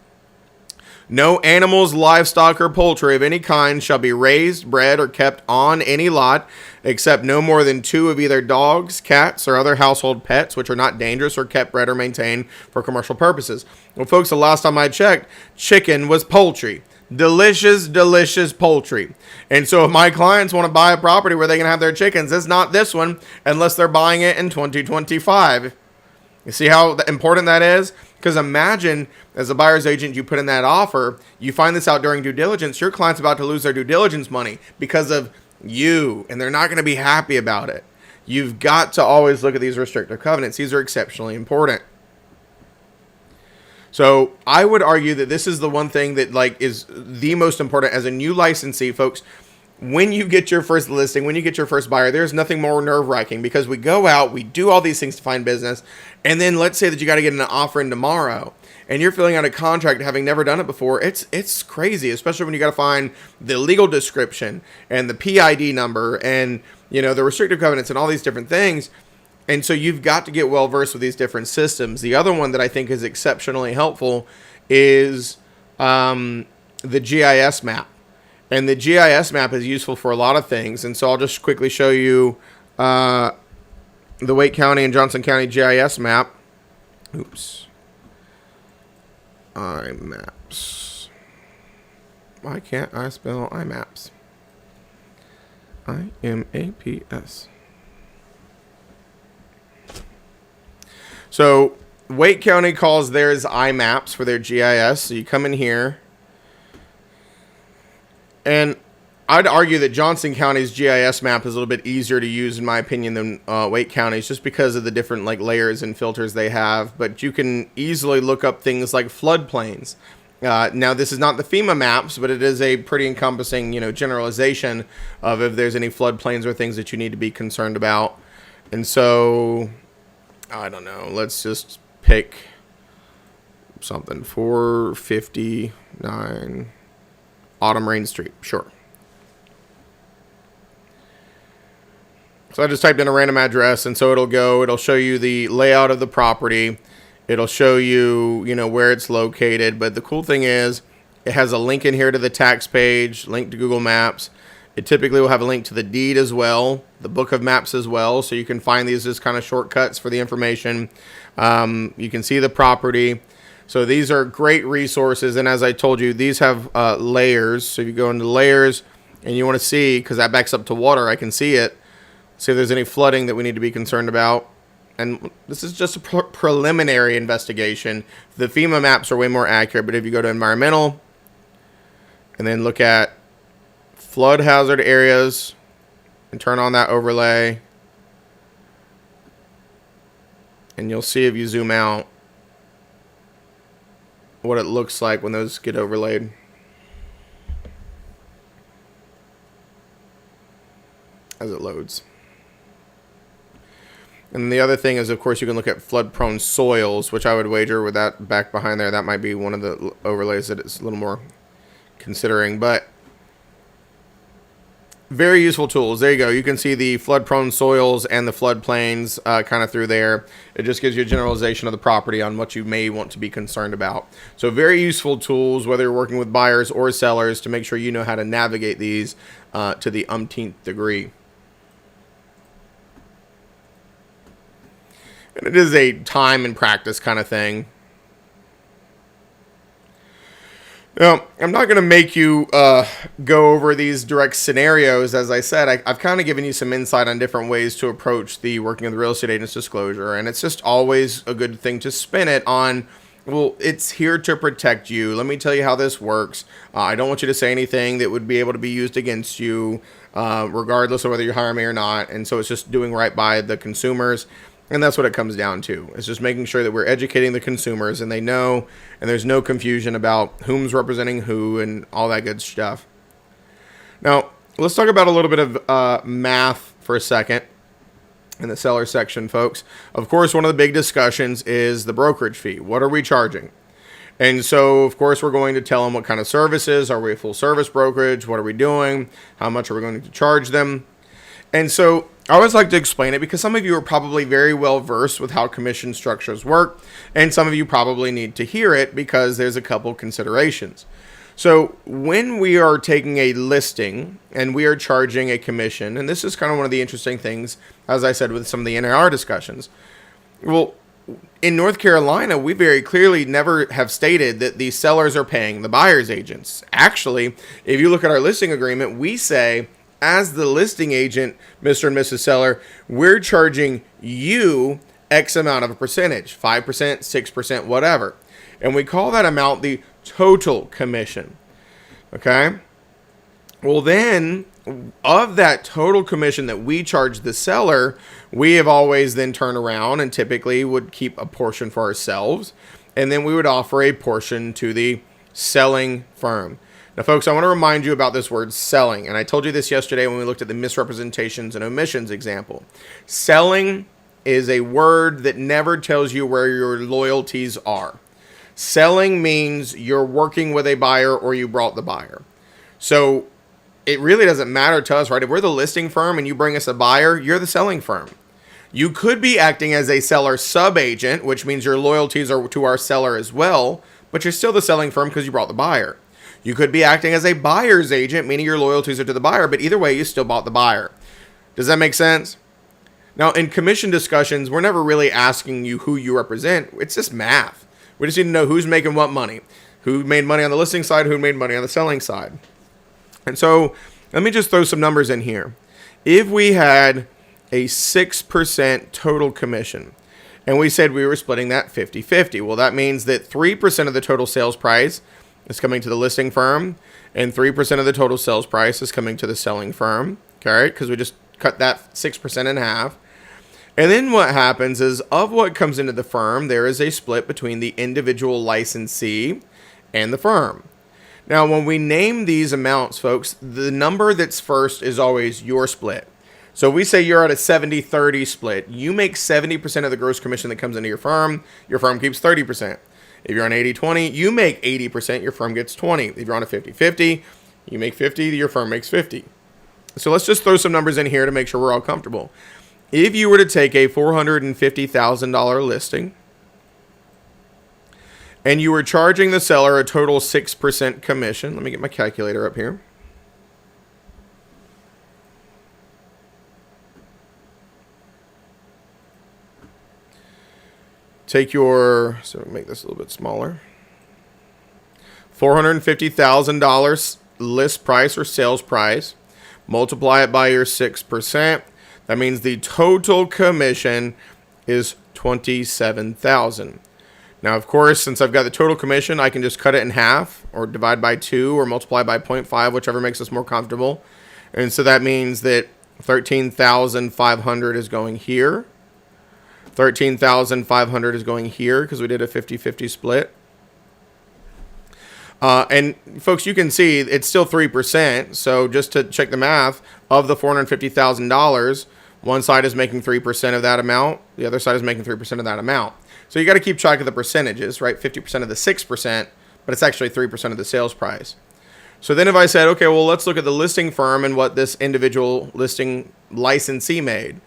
No animals, livestock, or poultry of any kind shall be raised, bred, or kept on any lot, except no more than 2 of either dogs, cats, or other household pets, which are not dangerous or kept, bred, or maintained for commercial purposes. Well, folks, the last time I checked, chicken was poultry. Delicious, delicious poultry. And so if my clients want to buy a property where they can have their chickens, it's not this one unless they're buying it in 2025. You see how important that is? Because imagine, as a buyer's agent, you put in that offer, you find this out during due diligence, your client's about to lose their due diligence money because of you, and they're not going to be happy about it. You've got to always look at these restrictive covenants. These are exceptionally important. So I would argue that this is the one thing that is the most important as a new licensee, folks. When you get your first listing, when you get your first buyer, there's nothing more nerve-wracking because we go out, we do all these things to find business, and then let's say that you got to get an offer in tomorrow, and you're filling out a contract having never done it before. It's crazy, especially when you got to find the legal description and the PID number and the restrictive covenants and all these different things. And so you've got to get well versed with these different systems. The other one that I think is exceptionally helpful is the GIS map. And the GIS map is useful for a lot of things. And so I'll just quickly show you the Wake County and Johnson County GIS map. Oops. IMAPS. Why can't I spell IMAPS? IMAPS. So Wake County calls theirs IMAPS for their GIS. So you come in here. And I'd argue that Johnson County's GIS map is a little bit easier to use, in my opinion, than Wake County's, just because of the different layers and filters they have. But you can easily look up things like floodplains. Now, this is not the FEMA maps, but it is a pretty encompassing, generalization of if there's any floodplains or things that you need to be concerned about. And so, I don't know. Let's just pick something. 459 Autumn Rain Street. Sure. So I just typed in a random address, and so it'll show you the layout of the property. It'll show you, where it's located. But the cool thing is it has a link in here to the tax page, link to Google Maps. It typically will have a link to the deed as well, the book of maps as well. So you can find these as kind of shortcuts for the information. You can see the property. So these are great resources. And as I told you, these have layers. So if you go into layers and you want to see, because that backs up to water, I can see it. See if there's any flooding that we need to be concerned about. and this is just a preliminary investigation. The FEMA maps are way more accurate, but if you go to environmental and then look at flood hazard areas and turn on that overlay, and you'll see if you zoom out what it looks like when those get overlaid. As it loads. And the other thing is, of course, you can look at flood-prone soils, which I would wager with that back behind there, that might be one of the overlays that it's a little more considering. But very useful tools. There you go. You can see the flood-prone soils and the floodplains kind of through there. It just gives you a generalization of the property on what you may want to be concerned about. So very useful tools, whether you're working with buyers or sellers, to make sure you know how to navigate these to the umpteenth degree. And it is a time and practice kind of thing. Now, I'm not going to make you go over these direct scenarios. As I said, I've kind of given you some insight on different ways to approach the working of the real estate agent's disclosure. And it's just always a good thing to spin it on, well, it's here to protect you. Let me tell you how this works. I don't want you to say anything that would be able to be used against you, regardless of whether you hire me or not. And so it's just doing right by the consumers. And that's what it comes down to. It's just making sure that we're educating the consumers and they know, and there's no confusion about whom's representing who and all that good stuff. Now, let's talk about a little bit of math for a second in the seller section, folks. Of course, one of the big discussions is the brokerage fee. What are we charging? And so, of course, we're going to tell them what kind of services. Are we a full service brokerage? What are we doing? How much are we going to charge them? And so I always like to explain it because some of you are probably very well versed with how commission structures work, and some of you probably need to hear it because there's a couple considerations. So when we are taking a listing and we are charging a commission, and this is kind of one of the interesting things, as I said, with some of the NAR discussions. Well, in North Carolina, we very clearly never have stated that the sellers are paying the buyer's agents. Actually, if you look at our listing agreement, we say, as the listing agent, Mr. and Mrs. Seller, we're charging you X amount of a percentage, 5%, 6%, whatever. And we call that amount the total commission. Okay? Well, then, of that total commission that we charge the seller, we have always then turned around and typically would keep a portion for ourselves. And then we would offer a portion to the selling firm. Now, folks, I want to remind you about this word selling. And I told you this yesterday when we looked at the misrepresentations and omissions example. Selling is a word that never tells you where your loyalties are. Selling means you're working with a buyer or you brought the buyer. So it really doesn't matter to us, right? If we're the listing firm and you bring us a buyer, you're the selling firm. You could be acting as a seller sub-agent, which means your loyalties are to our seller as well, but you're still the selling firm because you brought the buyer. You could be acting as a buyer's agent, meaning your loyalties are to the buyer, but either way, you still bought the buyer. Does that make sense? Now, in commission discussions, we're never really asking you who you represent. It's just math. We just need to know who's making what money, who made money on the listing side, who made money on the selling side. And so let me just throw some numbers in here. If we had a 6% total commission, and we said we were splitting that 50-50, well, that means that 3% of the total sales price is coming to the listing firm, and 3% of the total sales price is coming to the selling firm, okay? Because we just cut that 6% in half. And then what happens is, of what comes into the firm, there is a split between the individual licensee and the firm. Now, when we name these amounts, folks, the number that's first is always your split. So we say you're at a 70-30 split. You make 70% of the gross commission that comes into your firm keeps 30%. If you're on 80-20, you make 80%, your firm gets 20. If you're on a 50-50, you make 50, your firm makes 50. So let's just throw some numbers in here to make sure we're all comfortable. If you were to take a $450,000 listing and you were charging the seller a total 6% commission, let me get my calculator up here. So make this a little bit smaller. $450,000 list price or sales price. Multiply it by your 6%. That means the total commission is $27,000. Now, of course, since I've got the total commission, I can just cut it in half or divide by 2 or multiply by 0.5, whichever makes us more comfortable. And so that means that 13,500 is going here. 13,500 is going here because we did a 50-50 split. And folks, you can see it's still 3%. So just to check the math, of the $450,000, one side is making 3% of that amount. The other side is making 3% of that amount. So you got to keep track of the percentages, right? 50% of the 6%, but it's actually 3% of the sales price. So then if I said, okay, well, let's look at the listing firm and what this individual listing licensee made.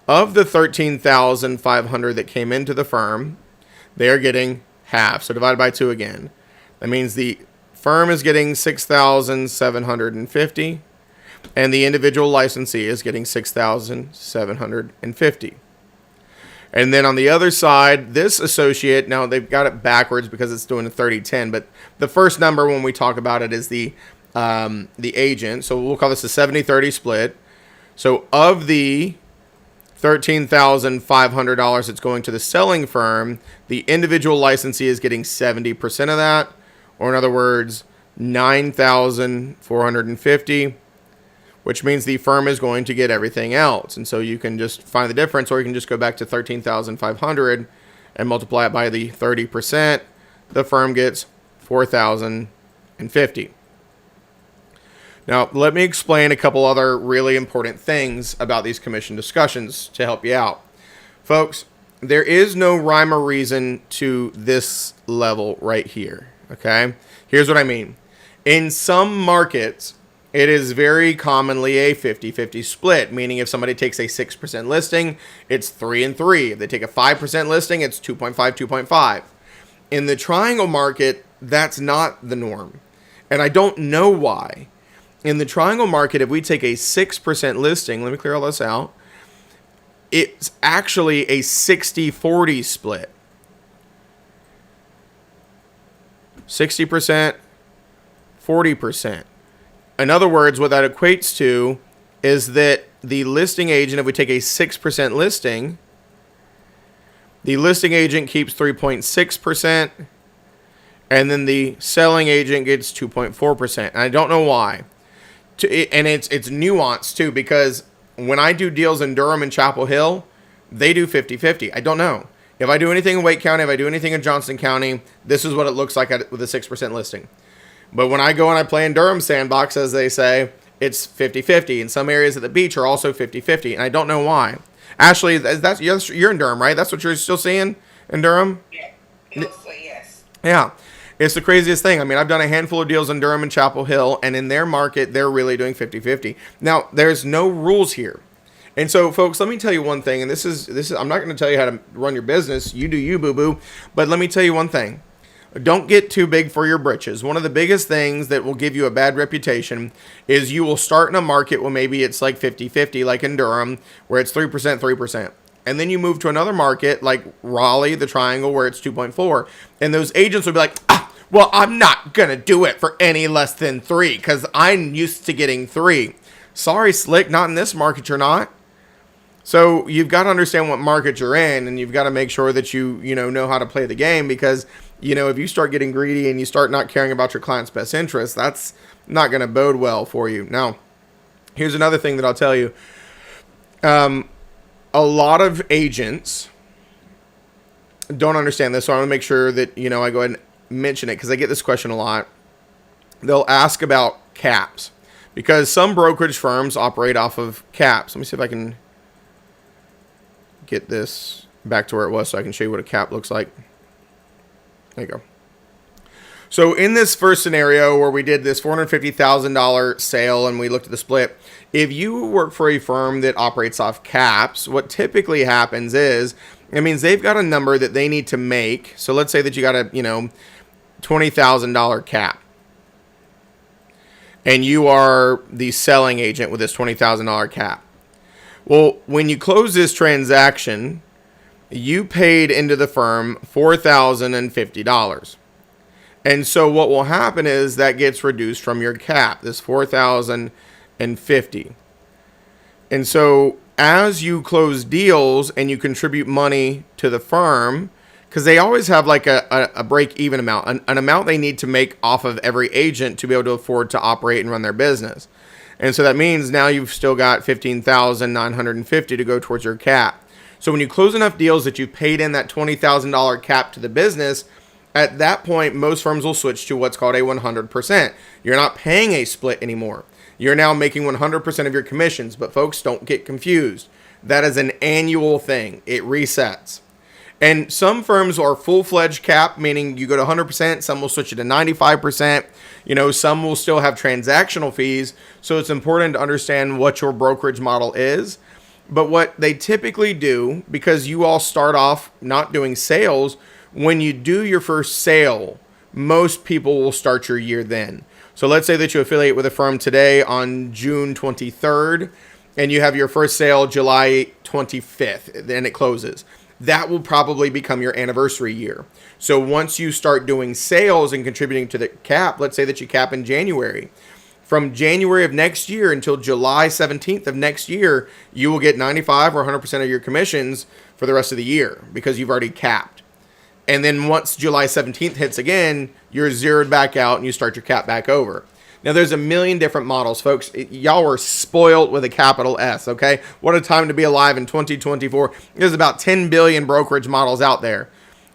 Of the 13,500 that came into the firm, they're getting half. So divided by 2 again. That means the firm is getting 6,750 and the individual licensee is getting 6,750. And then on the other side, this associate, now they've got it backwards because it's doing a 30-10, but the first number when we talk about it is the agent. So we'll call this a 70-30 split. So of the $13,500 that's going to the selling firm, the individual licensee is getting 70% of that, or in other words, 9,450, which means the firm is going to get everything else. And so you can just find the difference, or you can just go back to 13,500 and multiply it by the 30%. The firm gets 4,050. Now, let me explain a couple other really important things about these commission discussions to help you out. Folks, there is no rhyme or reason to this level right here, okay? Here's what I mean. In some markets, it is very commonly a 50-50 split, meaning if somebody takes a 6% listing, it's 3 and 3. If they take a 5% listing, it's 2.5, 2.5. In the triangle market, that's not the norm. And I don't know why. In the triangle market, if we take a 6% listing, let me clear all this out, it's actually a 60-40 split. 60%, 40%. In other words, what that equates to is that the listing agent, if we take a 6% listing, the listing agent keeps 3.6%, and then the selling agent gets 2.4%. And I don't know why. And it's nuanced too, because when I do deals in Durham and Chapel Hill, they do 50-50. I don't know. If I do anything in Wake County, if I do anything in Johnston County, this is what it looks like with a 6% listing. But when I go and I play in Durham Sandbox, as they say, it's 50-50. And some areas at the beach are also 50-50. And I don't know why. Ashley, you're in Durham, right? That's what you're still seeing in Durham? Yeah, mostly, yes. Yeah. It's the craziest thing. I mean, I've done a handful of deals in Durham and Chapel Hill, and in their market, they're really doing 50-50. Now, there's no rules here. And so, folks, let me tell you one thing, and this is I'm not going to tell you how to run your business. You do you, boo-boo. But let me tell you one thing. Don't get too big for your britches. One of the biggest things that will give you a bad reputation is you will start in a market where maybe it's like 50-50, like in Durham, where it's 3%, 3%. And then you move to another market like Raleigh, the Triangle, where it's 2.4. And those agents will be like, well, I'm not going to do it for any less than 3 because I'm used to getting 3. Sorry, Slick, not in this market, you're not. So you've got to understand what market you're in, and you've got to make sure that you know how to play the game, because, if you start getting greedy and you start not caring about your client's best interest, that's not going to bode well for you. Now, here's another thing that I'll tell you. A lot of agents don't understand this, so I want to make sure that, I go ahead and mention it because I get this question a lot. They'll ask about caps because some brokerage firms operate off of caps. Let me see if I can get this back to where it was so I can show you what a cap looks like. There you go. So in this first scenario where we did this $450,000 sale and we looked at the split, if you work for a firm that operates off caps, what typically happens is, it means they've got a number that they need to make. So let's say that you got a, $20,000 cap. And you are the selling agent with this $20,000 cap. Well, when you close this transaction, you paid into the firm $4,050. And so what will happen is that gets reduced from your cap, this $4,050. And so as you close deals and you contribute money to the firm, because they always have like a break-even amount, an amount they need to make off of every agent to be able to afford to operate and run their business. And so that means now you've still got $15,950 to go towards your cap. So when you close enough deals that you've paid in that $20,000 cap to the business, at that point, most firms will switch to what's called a 100%. You're not paying a split anymore. You're now making 100% of your commissions. But folks, don't get confused. That is an annual thing. It resets. And some firms are full-fledged cap, meaning you go to 100%. Some will switch it to 95%. Some will still have transactional fees. So it's important to understand what your brokerage model is. But what they typically do, because you all start off not doing sales, when you do your first sale, most people will start your year then. So let's say that you affiliate with a firm today on June 23rd, and you have your first sale July 25th, then it closes. That will probably become your anniversary year. So once you start doing sales and contributing to the cap, let's say that you cap in January. From January of next year until July 17th of next year, you will get 95 or 100% of your commissions for the rest of the year because you've already capped. And then once July 17th hits again, you're zeroed back out and you start your cap back over. Now, there's a million different models, folks. Y'all were spoiled with a capital S, okay? What a time to be alive in 2024. There's about 10 billion brokerage models out there.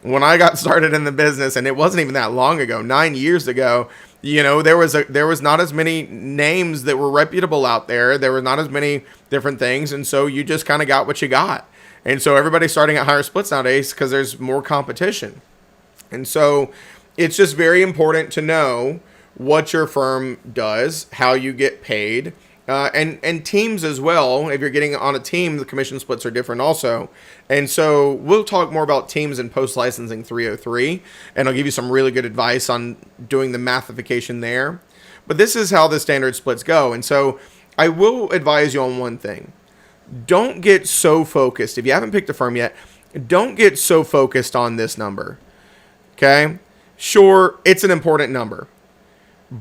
When I got started in the business, and it wasn't even that long ago, 9 years ago, there was not as many names that were reputable out there. There were not as many different things, and so you just kind of got what you got. And so everybody's starting at higher splits nowadays because there's more competition. And so it's just very important to know what your firm does, how you get paid, and teams as well. If you're getting on a team, the commission splits are different also. And so we'll talk more about teams in post-licensing 303, and I'll give you some really good advice on doing the mathification there. But this is how the standard splits go. And so I will advise you on one thing. Don't get so focused. If you haven't picked a firm yet, don't get so focused on this number. Okay? Sure, it's an important number.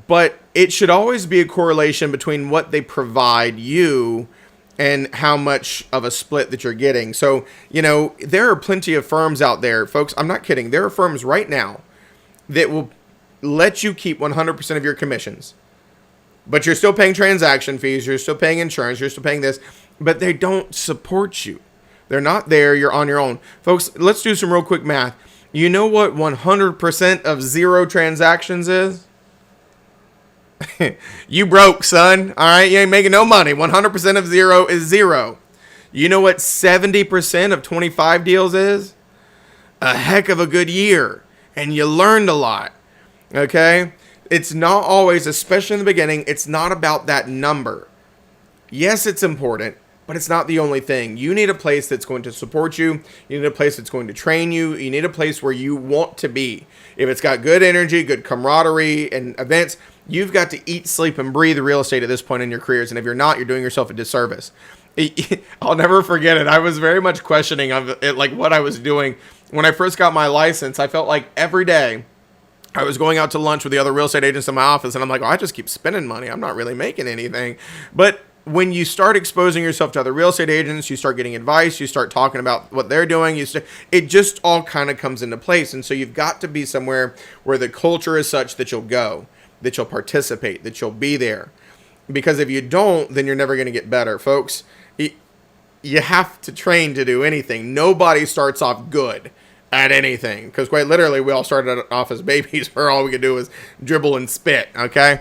But it should always be a correlation between what they provide you and how much of a split that you're getting. So, there are plenty of firms out there, folks. I'm not kidding. There are firms right now that will let you keep 100% of your commissions. But you're still paying transaction fees. You're still paying insurance. You're still paying this. But they don't support you. They're not there. You're on your own. Folks, let's do some real quick math. You know what 100% of zero transactions is? You broke, son. All right, you ain't making no money. 100% of zero is zero. You know what 70% of 25 deals is? A heck of a good year. And you learned a lot. Okay? It's not always, especially in the beginning, it's not about that number. Yes, it's important, but it's not the only thing. You need a place that's going to support you. You need a place that's going to train you. You need a place where you want to be. If it's got good energy, good camaraderie, and events, you've got to eat, sleep, and breathe real estate at this point in your careers. And if you're not, you're doing yourself a disservice. I'll never forget it. I was very much questioning of it, like what I was doing. When I first got my license, I felt like every day I was going out to lunch with the other real estate agents in my office, and I'm like, I just keep spending money. I'm not really making anything. But when you start exposing yourself to other real estate agents, you start getting advice, you start talking about what they're doing, it just all kind of comes into place. And so you've got to be somewhere where the culture is such that you'll go, that you'll participate, that you'll be there. Because if you don't, then you're never going to get better. Folks, you have to train to do anything. Nobody starts off good at anything. Because quite literally, we all started off as babies where all we could do was dribble and spit, okay?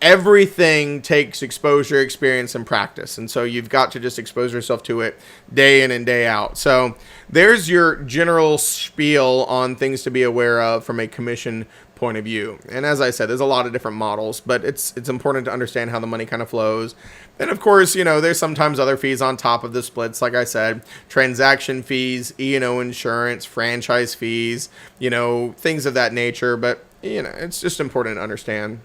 Everything takes exposure, experience, and practice. And so you've got to just expose yourself to it day in and day out. So there's your general spiel on things to be aware of from a commission point of view. And as I said, there's a lot of different models, but it's important to understand how the money kind of flows. And of course, there's sometimes other fees on top of the splits. Like I said, transaction fees, E&O insurance, franchise fees, things of that nature. But, it's just important to understand.